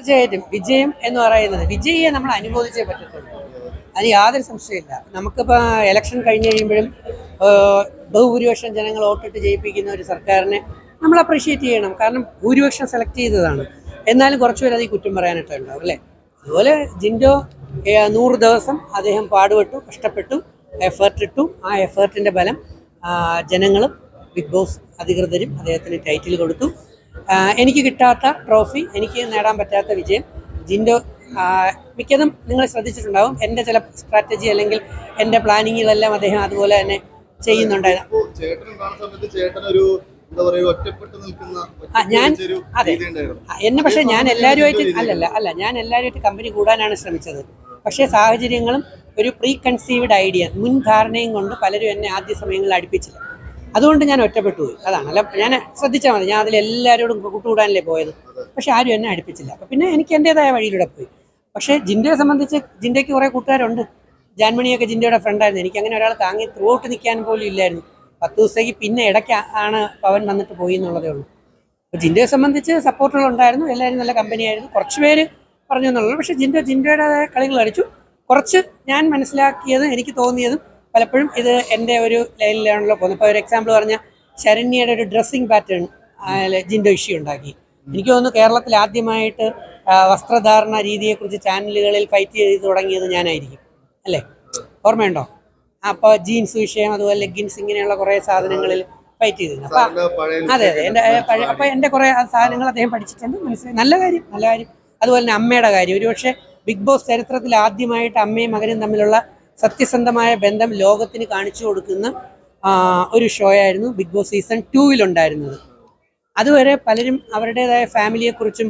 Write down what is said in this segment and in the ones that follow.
തീർച്ചയായിട്ടും വിജയം എന്ന് പറയുന്നത് വിജയിയെ നമ്മൾ അനുമോദിച്ചേ പറ്റത്തുള്ളൂ. അത് യാതൊരു സംശയമില്ല. നമുക്കിപ്പോൾ ഇലക്ഷൻ കഴിഞ്ഞ് കഴിയുമ്പോഴും ബഹുഭൂരിപക്ഷം ജനങ്ങൾ വോട്ടിട്ട് ജയിപ്പിക്കുന്ന ഒരു സർക്കാരിനെ നമ്മൾ അപ്രീഷിയേറ്റ് ചെയ്യണം. കാരണം ഭൂരിപക്ഷം സെലക്ട് ചെയ്തതാണ്. എന്നാലും കുറച്ചുപേർ അത് കുറ്റം പറയാനായിട്ടുണ്ടാവും അല്ലേ. അതുപോലെ ജിൻഡോ 100 ദിവസം അദ്ദേഹം പാടുപെട്ടു, കഷ്ടപ്പെട്ടു, എഫേർട്ട് ഇട്ടു. ആ എഫേർട്ടിൻ്റെ ഫലം ജനങ്ങളും ബിഗ് ബോസ് അധികൃതരും അദ്ദേഹത്തിന് ടൈറ്റിൽ കൊടുത്തു. എനിക്ക് കിട്ടാത്ത ട്രോഫി, എനിക്ക് നേടാൻ പറ്റാത്ത വിജയം ജിൻഡോ മിക്കതും നിങ്ങൾ ശ്രദ്ധിച്ചിട്ടുണ്ടാവും. എൻ്റെ ചില സ്ട്രാറ്റജി അല്ലെങ്കിൽ എൻ്റെ പ്ലാനിങ്ങുകളെല്ലാം അദ്ദേഹം അതുപോലെ തന്നെ ചെയ്യുന്നുണ്ടായിരുന്നു. പക്ഷേ ഞാൻ എല്ലാവരുമായിട്ട് കമ്പനി കൂടാനാണ് ശ്രമിച്ചത്. പക്ഷേ സാഹചര്യങ്ങളും ഒരു പ്രീ കൺസീവ്ഡ് ഐഡിയ, മുൻധാരണയും കൊണ്ട് പലരും എന്നെ ആദ്യ സമയങ്ങളിൽ അടുപ്പിച്ചില്ല. അതുകൊണ്ട് ഞാൻ ഒറ്റപ്പെട്ടു പോയി. അതാണ്. അല്ല, ഞാൻ ശ്രദ്ധിച്ചാൽ മതി. ഞാൻ അതിലെല്ലാവരോടും കൂട്ടുകൂടാനല്ലേ പോയത്. പക്ഷെ ആരും എന്നെ അടുപ്പിച്ചില്ല. അപ്പം പിന്നെ എനിക്ക് എൻ്റേതായ വഴിയിലൂടെ പോയി. പക്ഷേ ജിൻഡോയെ സംബന്ധിച്ച് ജിൻഡോയ്ക്ക് കുറേ കൂട്ടുകാരുണ്ട്. ജാൻമണിയൊക്കെ ജിൻഡോയുടെ ഫ്രണ്ടായിരുന്നു. എനിക്ക് അങ്ങനെ ഒരാൾ താങ്ങി ത്രൂ ഔട്ട് നിൽക്കാൻ പോലും ഇല്ലായിരുന്നു. 10 ദിവസത്തേക്ക് പിന്നെ ഇടയ്ക്ക് ആണ് പവൻ വന്നിട്ട് പോയി എന്നുള്ളതേ ഉള്ളൂ. അപ്പോൾ ജിൻഡോയെ സംബന്ധിച്ച് സപ്പോർട്ടുകളുണ്ടായിരുന്നു. എല്ലാവരും നല്ല കമ്പനിയായിരുന്നു. കുറച്ച് പേര് പറഞ്ഞു എന്നുള്ളൂ. പക്ഷേ ജിൻഡോയുടേതായ കളികൾ കളിച്ചു. കുറച്ച് ഞാൻ മനസ്സിലാക്കിയതും എനിക്ക് തോന്നിയതും പലപ്പോഴും ഇത് എൻ്റെ ഒരു ലൈനിലാണല്ലോ പോകുന്നത്. ഇപ്പോൾ ഒരു എക്സാമ്പിൾ പറഞ്ഞാൽ ശരണ്യയുടെ ഒരു ഡ്രസ്സിങ് പാറ്റേൺ ജിൻഡോ ഇഷ്യൂ ഉണ്ടാക്കി. എനിക്ക് തോന്നുന്നു കേരളത്തിൽ ആദ്യമായിട്ട് വസ്ത്രധാരണ രീതിയെക്കുറിച്ച് ചാനലുകളിൽ ഫൈറ്റ് ചെയ്ത് തുടങ്ങിയത് ഞാനായിരിക്കും അല്ലേ, ഓർമ്മയുണ്ടോ? അപ്പോൾ ജീൻസ് വിഷയം, അതുപോലെ ലെഗിൻസ്, ഇങ്ങനെയുള്ള കുറേ സാധനങ്ങളിൽ ഫൈറ്റ് ചെയ്തിരുന്നു. അപ്പം അതെ അപ്പോൾ എൻ്റെ കുറേ സാധനങ്ങൾ അദ്ദേഹം പഠിച്ചിട്ടുണ്ട്, മനസ്സിലായി. നല്ല കാര്യം. അതുപോലെ തന്നെ അമ്മയുടെ കാര്യം. ഒരുപക്ഷെ ബിഗ് ബോസ് ചരിത്രത്തിൽ ആദ്യമായിട്ട് അമ്മയും മകനും തമ്മിലുള്ള സത്യസന്ധമായ ബന്ധം ലോകത്തിന് കാണിച്ചു കൊടുക്കുന്ന ഒരു ഷോ ആയിരുന്നു ബിഗ് ബോസ് സീസൺ 2 ഉണ്ടായിരുന്നത്. അതുവരെ പലരും അവരുടേതായ ഫാമിലിയെക്കുറിച്ചും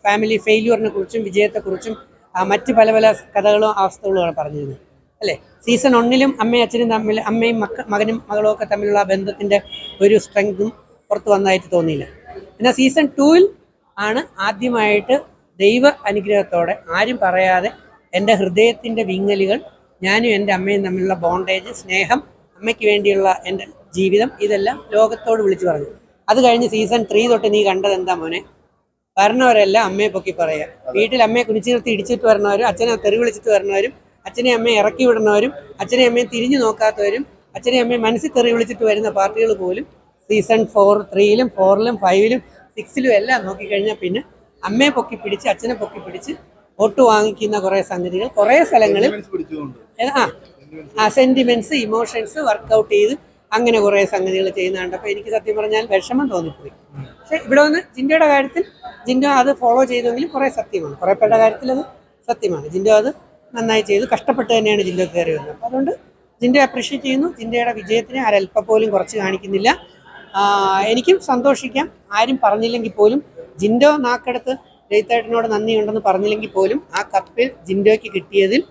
ഫാമിലി ഫെയില്യൂറിനെ കുറിച്ചും വിജയത്തെക്കുറിച്ചും മറ്റ് പല കഥകളും അവസ്ഥകളുമാണ് പറഞ്ഞിരുന്നത് അല്ലേ. സീസൺ 1 അമ്മയും അച്ഛനും തമ്മിൽ, അമ്മയും മകനും മകളും ഒക്കെ തമ്മിലുള്ള ബന്ധത്തിൻ്റെ ഒരു സ്ട്രെങ്തും പുറത്തു വന്നതായിട്ട് തോന്നിയില്ല. എന്നാൽ സീസൺ 2 ആണ് ആദ്യമായിട്ട് ദൈവ അനുഗ്രഹത്തോടെ ആരും പറയാതെ എൻ്റെ ഹൃദയത്തിൻ്റെ വിങ്ങലുകൾ, ഞാനും എൻ്റെ അമ്മയും തമ്മിലുള്ള ബോണ്ടേജ്, സ്നേഹം, അമ്മയ്ക്ക് വേണ്ടിയുള്ള എൻ്റെ ജീവിതം, ഇതെല്ലാം ലോകത്തോട് വിളിച്ചു പറഞ്ഞു. അത് കഴിഞ്ഞ് സീസൺ 3 തൊട്ട് നീ കണ്ടത് എന്താ മോനെ? വരണവരെല്ലാം അമ്മയെ പൊക്കി പറയുക. വീട്ടിൽ അമ്മയെ കുനിച്ചു നിർത്തി ഇടിച്ചിട്ട് വരണവരും, അച്ഛനെ തെറി വിളിച്ചിട്ട് വരണവരും, അച്ഛനെ അമ്മയെ ഇറക്കി വിടുന്നവരും, അച്ഛനെ അമ്മയെ തിരിഞ്ഞു നോക്കാത്തവരും, അച്ഛനെ അമ്മയെ മനസ്സിൽ തെറി വിളിച്ചിട്ട് വരുന്ന പാർട്ടികൾ പോലും സീസൺ 3-ലും 4-ലും 5-ലും 6-ലും എല്ലാം നോക്കിക്കഴിഞ്ഞാൽ പിന്നെ അമ്മയെ പൊക്കി പിടിച്ച്, അച്ഛനെ പൊക്കി പിടിച്ച് വോട്ട് വാങ്ങിക്കുന്ന കുറേ സംഗതികൾ കുറേ സ്ഥലങ്ങളിൽ സെന്റിമെന്റ്സ്, ഇമോഷൻസ് വർക്കൗട്ട് ചെയ്ത് അങ്ങനെ കുറേ സംഗതികൾ ചെയ്യുന്ന കണ്ടപ്പോൾ എനിക്ക് സത്യം പറഞ്ഞാൽ വിഷമം തോന്നിപ്പോയി. പക്ഷേ ഇവിടെ വന്ന് ജിൻഡോയുടെ കാര്യത്തിൽ ജിൻഡോ അത് ഫോളോ ചെയ്തെങ്കിലും കുറേ സത്യമാണ്, കുറേ പേരുടെ കാര്യത്തിൽ അത് സത്യമാണ്. ജിൻഡോ അത് നന്നായി ചെയ്തു, കഷ്ടപ്പെട്ട് തന്നെയാണ് ജിൻഡോ കയറി വരുന്നത്. അപ്പോൾ അതുകൊണ്ട് ജിൻഡോ അപ്രീഷിയേറ്റ് ചെയ്യുന്നു. ജിൻഡോയുടെ വിജയത്തിന് ഒരല്പം പോലും കുറച്ച് കാണിക്കുന്നില്ല. എനിക്കും സന്തോഷിക്കാം. ആരും പറഞ്ഞില്ലെങ്കിൽ പോലും ജിൻഡോ നാക്കെടുത്ത് ജയിത്തേട്ടനോട് നന്ദിയുണ്ടെന്ന് പറഞ്ഞില്ലെങ്കിൽ പോലും ആ കപ്പിൽ ജിൻഡോയ്ക്ക് കിട്ടിയതിൽ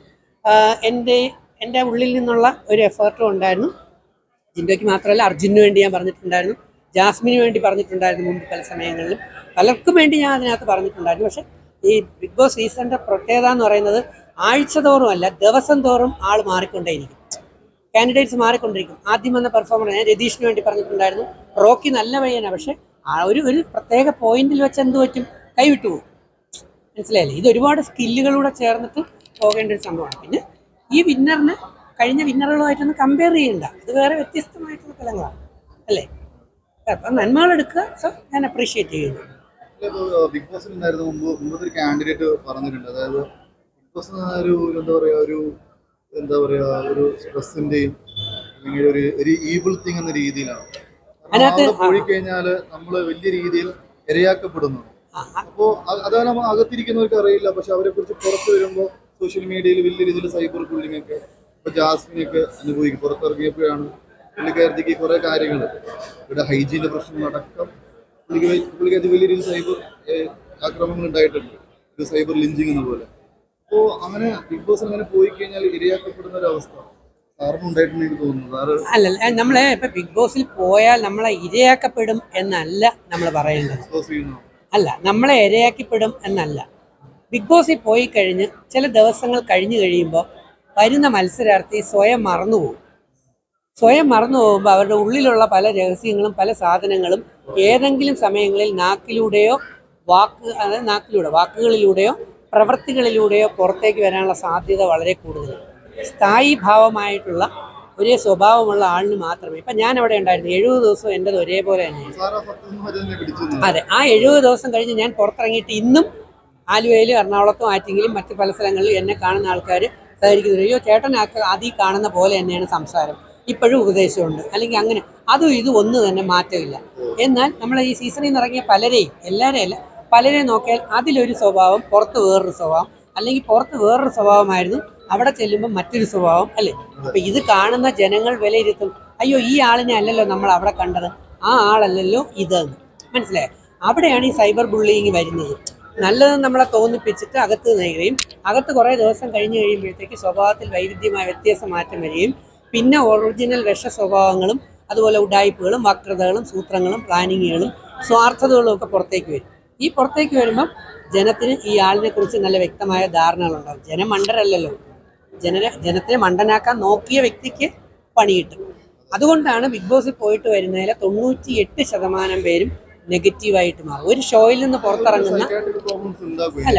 എൻ്റെ ഉള്ളിൽ നിന്നുള്ള ഒരു എഫേർട്ടും ഉണ്ടായിരുന്നു. ജിൻഡോയ്ക്ക് മാത്രമല്ല, അർജുനു വേണ്ടി ഞാൻ പറഞ്ഞിട്ടുണ്ടായിരുന്നു, ജാസ്മിന് വേണ്ടി പറഞ്ഞിട്ടുണ്ടായിരുന്നു, മുമ്പ് പല സമയങ്ങളിലും പലർക്കും വേണ്ടി ഞാൻ അതിനകത്ത് പറഞ്ഞിട്ടുണ്ടായിരുന്നു. പക്ഷേ ഈ ബിഗ് ബോസ് സീസണിൻ്റെ പ്രത്യേകത എന്ന് പറയുന്നത് ആഴ്ച തോറും അല്ല, ദിവസം തോറും ആൾ മാറിക്കൊണ്ടേയിരിക്കും, കാൻഡിഡേറ്റ്സ് മാറിക്കൊണ്ടിരിക്കും. ആദ്യം വന്ന പെർഫോമർ ഞാൻ രതീഷിന് വേണ്ടി പറഞ്ഞിട്ടുണ്ടായിരുന്നു, റോക്കി നല്ല പയ്യനാണ്, പക്ഷേ ആ ഒരു പ്രത്യേക പോയിന്റിൽ വെച്ച് എന്ത് പറ്റും, കൈവിട്ടു പോകും. മനസ്സിലായില്ലേ? ഇത് ഒരുപാട് സ്കില്ലുകളൂടെ ചേർന്നിട്ട് പോകേണ്ട ഒരു സംഭവമാണ്. പിന്നെ ഈ വിന്നറിന് കഴിഞ്ഞ വിന്നറുകളുമായിട്ടൊന്ന് കമ്പയർ ചെയ്യണ്ട, ഇത് വേറെ വ്യത്യസ്തമായിട്ടുള്ള ഫലങ്ങളാണ് അല്ലേ. അപ്പം നന്മകളെടുക്കുക. സോ ഞാൻ അപ്രീഷിയേറ്റ് ചെയ്യുന്നു. ബിഗ് ബോസിൽ ഉണ്ടായിരുന്ന മുമ്പൊരു കാൻഡിഡേറ്റ് പറഞ്ഞിട്ടുണ്ട്, അതായത് ബിഗ് ബോസ് എന്താ പറയുക ഒരു സ്ട്രെസ്സിന്റെയും അല്ലെങ്കിൽ ഒരു ഈവിൾ തിങ് എന്ന രീതിയിലാണ് പോയി കഴിഞ്ഞാൽ നമ്മൾ വലിയ രീതിയിൽ ഇരയാക്കപ്പെടുന്നു. അപ്പോൾ അതാണ് നമ്മൾ അകത്തിരിക്കുന്നവർക്ക് അറിയില്ല. പക്ഷെ അവരെ കുറിച്ച് പുറത്ത് വരുമ്പോൾ സോഷ്യൽ മീഡിയയിൽ വലിയ രീതിയിൽ സൈബർ ബുള്ളിംഗ് ഒക്കെ ഇപ്പോൾ ജാസ്മിനൊക്കെ അനുഭവിക്കും. പുറത്തിറങ്ങിയപ്പോഴാണ് പുള്ളിക്കാരത്തേക്ക് കുറേ കാര്യങ്ങൾ, ഇവിടെ ഹൈജീൻ്റെ പ്രശ്നങ്ങളടക്കം പുള്ളിക്കാരത്തി വലിയ രീതിയിൽ സൈബർ ആക്രമണങ്ങൾ ഉണ്ടായിട്ടുണ്ട്, ഒരു സൈബർ ലിഞ്ചിങ് എന്ന പോലെ. അപ്പോൾ അങ്ങനെ ബിഗ് ബോസ് അങ്ങനെ പോയി കഴിഞ്ഞാൽ ഇരയാക്കപ്പെടുന്ന ഒരു അവസ്ഥ സാറിന് ഉണ്ടായിട്ടുണ്ടെങ്കിൽ തോന്നുന്നു. അല്ല, നമ്മളെ ഇപ്പം ബിഗ് ബോസിൽ പോയാൽ നമ്മളെ ഇരയാക്കപ്പെടും എന്നല്ല നമ്മൾ പറയേണ്ടത്. അല്ല, നമ്മളെ ഇരയാക്കപ്പെടും എന്നല്ല. ബിഗ് ബോസിൽ പോയി കഴിഞ്ഞ് ചില ദിവസങ്ങൾ കഴിഞ്ഞ് കഴിയുമ്പോൾ വരുന്ന മത്സരാർത്ഥി സ്വയം മറന്നുപോകും. സ്വയം മറന്നു പോകുമ്പോൾ അവരുടെ ഉള്ളിലുള്ള പല രഹസ്യങ്ങളും പല സാധനങ്ങളും ഏതെങ്കിലും സമയങ്ങളിൽ നാക്കിലൂടെയോ അതായത് നാക്കിലൂടെ വാക്കുകളിലൂടെയോ പ്രവൃത്തികളിലൂടെയോ പുറത്തേക്ക് വരാനുള്ള സാധ്യത വളരെ കൂടുതലാണ്. സ്ഥായി ഭാവമായിട്ടുള്ള ഒരേ സ്വഭാവമുള്ള ആളിന് മാത്രമേ. ഇപ്പം ഞാൻ അവിടെ ഉണ്ടായിരുന്നു 70 ദിവസവും എൻ്റെത് ഒരേപോലെ തന്നെയാണ്. അതെ, ആ 70 ദിവസം കഴിഞ്ഞ് ഞാൻ പുറത്തിറങ്ങിയിട്ട് ഇന്നും ആലുവയിലും എറണാകുളത്തും ആറ്റിങ്ങിലും മറ്റ് പല സ്ഥലങ്ങളിലും എന്നെ കാണുന്ന ആൾക്കാർ സഹകരിക്കുന്നു. അയ്യോ ചേട്ടൻ ആദ്യം കാണുന്ന പോലെ തന്നെയാണ് സംസാരം, ഇപ്പോഴും ഉപദേശമുണ്ട്, അല്ലെങ്കിൽ അങ്ങനെ അതും ഇതും ഒന്നും തന്നെ മാറ്റമില്ല. എന്നാൽ നമ്മൾ ഈ സീസണിൽ നിന്ന് ഇറങ്ങിയ പലരെയും, എല്ലാവരെയും അല്ല, പലരെയും നോക്കിയാൽ അതിലൊരു സ്വഭാവം, പുറത്ത് വേറൊരു സ്വഭാവം, അല്ലെങ്കിൽ പുറത്ത് വേറൊരു സ്വഭാവമായിരുന്നു, അവിടെ ചെല്ലുമ്പോൾ മറ്റൊരു സ്വഭാവം അല്ലേ. അപ്പം ഇത് കാണുന്ന ജനങ്ങൾ വിലയിരുത്തും, അയ്യോ ഈ ആളിനെ അല്ലല്ലോ നമ്മൾ അവിടെ കണ്ടത്, ആ ആളല്ലല്ലോ ഇതെന്ന്. മനസ്സിലായോ? അവിടെയാണ് ഈ സൈബർ ബുള്ളിങ് വരുന്നത്. നല്ലതെന്ന് നമ്മളെ തോന്നിപ്പിച്ചിട്ട് അകത്ത് നയിക്കുകയും അകത്ത് കുറേ ദിവസം കഴിഞ്ഞ് കഴിയുമ്പോഴത്തേക്ക് സ്വഭാവത്തിൽ വൈവിധ്യമായ വ്യത്യാസം മാറ്റം വരികയും പിന്നെ ഒറിജിനൽ വിഷ സ്വഭാവങ്ങളും അതുപോലെ ഉഡായിപ്പുകളും വക്രതകളും സൂത്രങ്ങളും പ്ലാനിങ്ങുകളും സ്വാർത്ഥതകളും ഒക്കെ പുറത്തേക്ക് വരും. ഈ പുറത്തേക്ക് വരുമ്പം ജനത്തിന് ഈ ആളിനെ കുറിച്ച് നല്ല വ്യക്തമായ ധാരണകളുണ്ടാകും. ജനം മണ്ടരല്ലല്ലോ, ജനത്തെ മണ്ടനാക്കാൻ നോക്കിയ വ്യക്തിക്ക് പണി കിട്ടും. അതുകൊണ്ടാണ് ബിഗ് ബോസിൽ പോയിട്ട് വരുന്നതിൽ 98% പേരും നെഗറ്റീവായിട്ട് മാറും. ഒരു ഷോയിൽ നിന്ന് പുറത്തിറങ്ങുന്ന അല്ല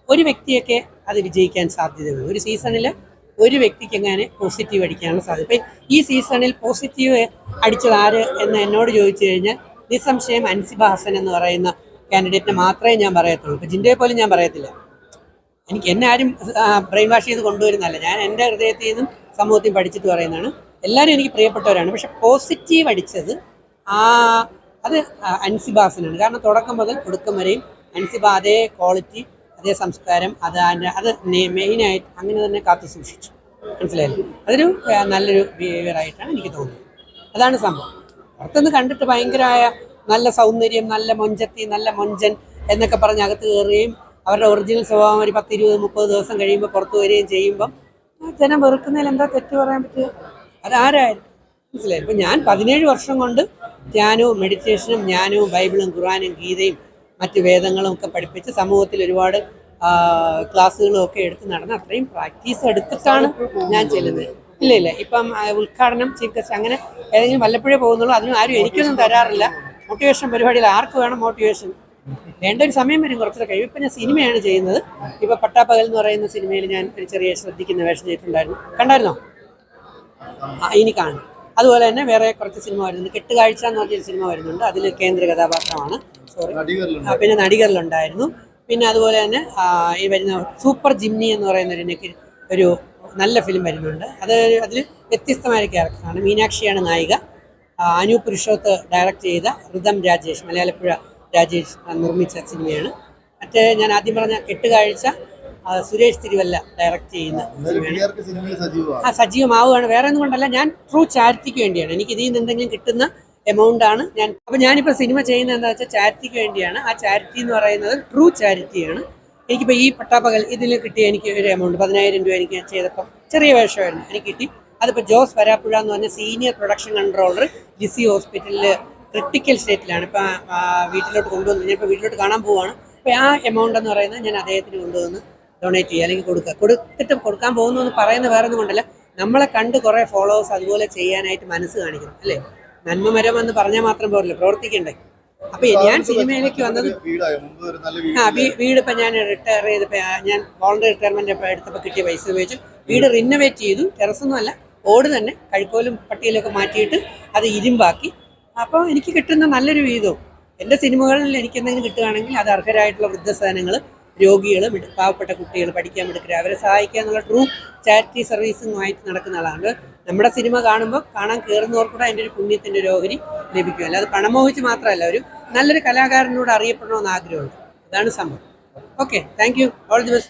ഒരു വ്യക്തിയൊക്കെ അത് വിജയിക്കാൻ സാധ്യതയുള്ളൂ. ഒരു സീസണിൽ ഒരു വ്യക്തിക്ക് എങ്ങനെ പോസിറ്റീവ് അടിക്കാനുള്ള സാധ്യത. ഇപ്പം ഈ സീസണിൽ പോസിറ്റീവ് അടിച്ചത് ആര് എന്ന് എന്നോട് ചോദിച്ചു കഴിഞ്ഞാൽ നിസ്സംശയം അൻസിബ ഹസൻ എന്ന് പറയുന്ന കാൻഡിഡേറ്റിനെ മാത്രമേ ഞാൻ പറയത്തുള്ളൂ. ഇപ്പം ജിൻഡയെ പോലും ഞാൻ പറയത്തില്ല. എന്നെ ആരും ബ്രെയിൻ വാഷ് ചെയ്ത് കൊണ്ടുവരുന്നതല്ല, ഞാൻ എൻ്റെ ഹൃദയത്തിൽ നിന്നും സമൂഹത്തിൽ പഠിച്ചിട്ട് പറയുന്നതാണ്. എല്ലാവരും എനിക്ക് പ്രിയപ്പെട്ടവരാണ്. പക്ഷെ പോസിറ്റീവ് അടിച്ചത് അത് അൻസിബ ഹസനാണ്. കാരണം തുടക്കം മുതൽ ഒടുക്കം വരെയും അൻസിബ അതേ ക്വാളിറ്റി, അതേ സംസ്കാരം, അത് മെയിനായിട്ട് അങ്ങനെ തന്നെ കാത്തു സൂക്ഷിച്ചു. മനസ്സിലായില്ലേ? അതൊരു നല്ലൊരു ബിഹേവിയറായിട്ടാണ് എനിക്ക് തോന്നുന്നത്. അതാണ് സംഭവം. പുറത്തുനിന്ന് കണ്ടിട്ട് ഭയങ്കരമായ നല്ല സൗന്ദര്യം, നല്ല മൊഞ്ചത്തി, നല്ല മൊഞ്ചൻ എന്നൊക്കെ പറഞ്ഞ് അകത്ത് കയറുകയും അവരുടെ ഒറിജിനൽ സ്വഭാവം ഒരു 10, 20, 30 ദിവസം കഴിയുമ്പോൾ പുറത്തു വരികയും ചെയ്യുമ്പം ജനം വെറുക്കുന്നതിൽ എന്താ തെറ്റ് പറയാൻ പറ്റുക? അതാരായാലും മനസ്സിലായി. ഇപ്പം ഞാൻ 17 വർഷം കൊണ്ട് ധ്യാനവും മെഡിറ്റേഷനും ജ്ഞാനവും ബൈബിളും ഖുർആനും ഗീതയും മറ്റ് വേദങ്ങളും ഒക്കെ പഠിപ്പിച്ച് സമൂഹത്തിൽ ഒരുപാട് ക്ലാസ്സുകളും ഒക്കെ എടുത്ത് നടന്ന് അത്രയും പ്രാക്ടീസ് എടുത്തിട്ടാണ് ഞാൻ ചെല്ലുന്നത്. ഇല്ല ഇപ്പം ഉദ്ഘാടനം, ചീഫ് ഗസ്റ്റ് അങ്ങനെ ഏതെങ്കിലും വല്ലപ്പോഴേ പോകുന്നുള്ളൂ. അതിനും ആരും എനിക്കൊന്നും തരാറില്ല. മോട്ടിവേഷൻ പരിപാടിയിൽ ആർക്ക് വേണം മോട്ടിവേഷൻ? വേണ്ട ഒരു സമയം വരും, കുറച്ചുകൂടെ കഴിയും. ഇപ്പം ഞാൻ സിനിമയാണ് ചെയ്യുന്നത്. ഇപ്പം പട്ടാപ്പകൽ എന്ന് പറയുന്ന സിനിമയിൽ ഞാൻ ഒരു ചെറിയ ശ്രദ്ധിക്കുന്ന വേഷം ചെയ്തിട്ടുണ്ടായിരുന്നു. കണ്ടായിരുന്നോ? ഇനി കാണും. അതുപോലെ തന്നെ വേറെ കുറച്ച് സിനിമ വരുന്നുണ്ട്. കെട്ടുകാഴ്ച എന്ന് പറഞ്ഞൊരു സിനിമ വരുന്നുണ്ട്. അതിൽ കേന്ദ്ര കഥാപാത്രമാണ്. പിന്നെ നടികരിലുണ്ടായിരുന്നു. പിന്നെ അതുപോലെ തന്നെ ഈ വരുന്ന സൂപ്പർ ജിംനി എന്ന് പറയുന്ന ഒരു നല്ല ഫിലിം വരുന്നുണ്ട്. അതിൽ വ്യത്യസ്തമായ ക്യാരക്ടറാണ്. മീനാക്ഷിയാണ് നായിക. അനു പുരുഷോത്ത് ഡയറക്റ്റ് ചെയ്ത റിതം രാജേഷ്, മലയാളപ്പുഴ രാജേഷ് നിർമ്മിച്ച സിനിമയാണ്. മറ്റേ ഞാൻ ആദ്യം പറഞ്ഞ കെട്ടുകാഴ്ച സുരേഷ് തിരുവല്ല ഡയറക്റ്റ് ചെയ്യുന്ന സിനിമയാണ്. സജീവമാവുകയാണ്. വേറെ ഒന്നും കൊണ്ടല്ല, ഞാൻ ട്രൂ ചാരിറ്റിക്ക് വേണ്ടിയാണ്. എനിക്ക് ഇതിൽ നിന്ന് എന്തെങ്കിലും കിട്ടുന്ന എമൗണ്ടാണ് ഞാൻ. അപ്പോൾ ഞാനിപ്പോൾ സിനിമ ചെയ്യുന്നത് എന്താ വെച്ചാൽ ചാരിറ്റിക്ക് വേണ്ടിയാണ്. ആ ചാരിറ്റി എന്ന് പറയുന്നത് ട്രൂ ചാരിറ്റിയാണ്. എനിക്കിപ്പോൾ ഈ പട്ടാപ്പകൽ ഇതിൽ കിട്ടിയ എനിക്ക് ഒരു എമൗണ്ട് 10,000 രൂപ എനിക്ക് ചെയ്തപ്പോൾ ചെറിയ വേഷമായിരുന്നു എനിക്ക് കിട്ടി. അതിപ്പോൾ ജോസ് വരാപ്പുഴ എന്ന് പറഞ്ഞ സീനിയർ പ്രൊഡക്ഷൻ കൺട്രോളർ ലിസി ഹോസ്പിറ്റലിൽ ക്രിട്ടിക്കൽ സ്റ്റേറ്റിലാണ്. ഇപ്പം വീട്ടിലോട്ട് കൊണ്ടുവന്ന് ഞാൻ ഇപ്പോൾ വീട്ടിലോട്ട് കാണാൻ പോവുകയാണ്. അപ്പോൾ ആ എമൗണ്ട് എന്ന് പറയുന്നത് ഞാൻ അദ്ദേഹത്തിന് കൊണ്ടുവന്ന് ഡൊണേറ്റ് ചെയ്യുക, അല്ലെങ്കിൽ കൊടുത്തിട്ട് കൊടുക്കാൻ പോകുന്നു എന്ന് പറയുന്ന വേറെ ഒന്നും കൊണ്ടല്ല, നമ്മളെ കണ്ട് കുറേ ഫോളോവേഴ്സ് അതുപോലെ ചെയ്യാനായിട്ട് മനസ്സ് കാണിക്കണം അല്ലേ. നന്മമരം എന്ന് പറഞ്ഞാൽ മാത്രം പോരല്ലോ, പ്രവർത്തിക്കണ്ടേ. അപ്പോൾ ഞാൻ സിനിമയിലേക്ക് വന്നത് വീട് ഇപ്പം ഞാൻ റിട്ടയർ ചെയ്തപ്പോൾ ഞാൻ വോളണ്ടറി റിട്ടയർമെൻറ്റ് എടുത്തപ്പോൾ കിട്ടിയ പൈസ ഉപയോഗിച്ച് വീട് റിനോവേറ്റ് ചെയ്തു. ടെറസൊന്നും അല്ല, ഓട് തന്നെ കഴുക്കോലും പട്ടിയിലൊക്കെ മാറ്റിയിട്ട് അത് ഇരുമ്പാക്കി. അപ്പോൾ എനിക്ക് കിട്ടുന്ന നല്ലൊരു വീതവും എൻ്റെ സിനിമകളിൽ എനിക്ക് എന്തെങ്കിലും കിട്ടുകയാണെങ്കിൽ അത് അർഹരായിട്ടുള്ള വൃദ്ധസദനങ്ങൾ, രോഗികൾ, പാവപ്പെട്ട കുട്ടികൾ, പഠിക്കാൻ എടുക്കുക, അവരെ സഹായിക്കുക എന്നുള്ള ട്രൂ ചാരിറ്റി സർവീസുമായിട്ട് നടക്കുന്ന ആളാണ്. നമ്മുടെ സിനിമ കാണുമ്പോൾ കാണാൻ കയറുന്നവർക്കൂടെ അതിൻ്റെ ഒരു പുണ്യത്തിൻ്റെ ഒരു ഓഹരി ലഭിക്കും. അല്ലാതെ പണം മോഹിച്ച് മാത്രമല്ല, ഒരു നല്ലൊരു കലാകാരനോട് അറിയപ്പെടണമെന്ന് ആഗ്രഹമുണ്ട്. അതാണ് സംഭവം. Okay, thank you, all the best.